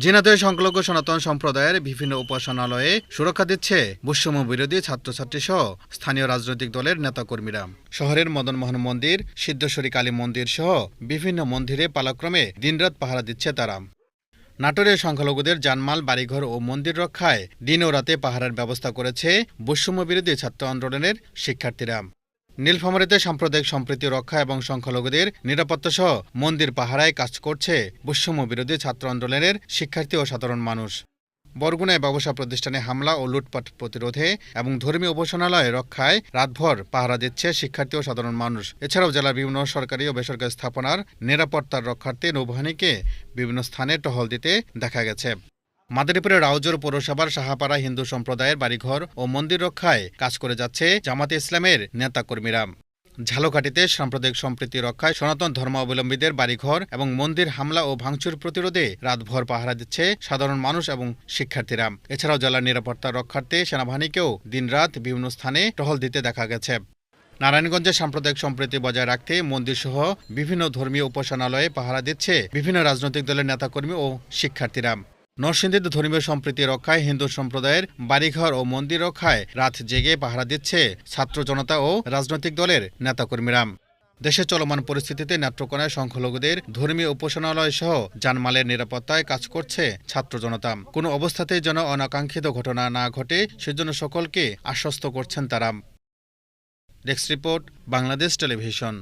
ঝিনাইদহে সংখ্যালঘু সনাতন সম্প্রদায়ের বিভিন্ন উপাসনালয়ে সুরক্ষা দিচ্ছে বৈষম্য বিরোধী ছাত্রছাত্রী সহ স্থানীয় রাজনৈতিক দলের নেতাকর্মীরা। শহরের মদনমোহন মন্দির, সিদ্ধেশ্বরী কালী মন্দির সহ বিভিন্ন মন্দিরে পালাক্রমে দিনরাত পাহারা দিচ্ছে তারা। নাটোরে সংখ্যালঘুদের জানমাল, বাড়িঘর ও মন্দির রক্ষায় দিন ও রাতে পাহারার ব্যবস্থা করেছে বৈষম্য বিরোধী ছাত্র আন্দোলনের শিক্ষার্থীরা। নীলফামারীতে সাম্প্রদায়িক সম্প্রীতি রক্ষা এবং সংখ্যালঘুদের নিরাপত্তাসহ মন্দির পাহারায় কাজ করছে বৈষম্য বিরোধী ছাত্র আন্দোলনের শিক্ষার্থী ও সাধারণ মানুষ। বরগুনায় ব্যবসা প্রতিষ্ঠানে হামলা ও লুটপাট প্রতিরোধে এবং ধর্মীয় উপাসনালয় রক্ষায় রাতভর পাহারা দিচ্ছে শিক্ষার্থী ও সাধারণ মানুষ। এছাড়াও জেলার বিভিন্ন সরকারি ও বেসরকারি স্থাপনার নিরাপত্তার রক্ষার্থে নৌবাহিনীকে বিভিন্ন স্থানে টহল দিতে দেখা গেছে। মাদারীপুরের রাউজান পৌরসভার সাহাপাড়া হিন্দু সম্প্রদায়ের বাড়িঘর ও মন্দির রক্ষায় কাজ করে যাচ্ছে জামাতে ইসলামের নেতাকর্মীরা। ঝালকাঠিতে সাম্প্রদায়িক সম্প্রীতি রক্ষায় সনাতন ধর্মাবলম্বীদের বাড়িঘর এবং মন্দির হামলা ও ভাঙচুর প্রতিরোধে রাতভর পাহারা দিচ্ছে সাধারণ মানুষ এবং শিক্ষার্থীরা। এছাড়াও জেলার নিরাপত্তা রক্ষার্থে সেনাবাহিনীকেও দিনরাত বিভিন্ন স্থানে টহল দিতে দেখা গেছে। নারায়ণগঞ্জে সাম্প্রদায়িক সম্প্রীতি বজায় রাখতে মন্দিরসহ বিভিন্ন ধর্মীয় উপাসনালয়ে পাহারা দিচ্ছে বিভিন্ন রাজনৈতিক দলের নেতাকর্মী ও শিক্ষার্থীরা। নরসিংদীতে ধর্মীয় সম্প্রীতি রক্ষায় হিন্দু সম্প্রদায়ের বাড়িঘর ও মন্দির রক্ষায় রাত জেগে পাহারা দিচ্ছে ছাত্র জনতা ও রাজনৈতিক দলের নেতাকর্মীরা। দেশে চলমান পরিস্থিতিতে নেত্রকোনায় সংখ্যালঘুদের ধর্মীয় উপাসনালয় সহ জানমালের নিরাপত্তায় কাজ করছে ছাত্র জনতা। কোনো অবস্থাতেই যেন অনাকাঙ্ক্ষিত ঘটনা না ঘটে সেজন্য সকলকে আশ্বস্ত করছেন তারা। Desk report, Bangladesh television.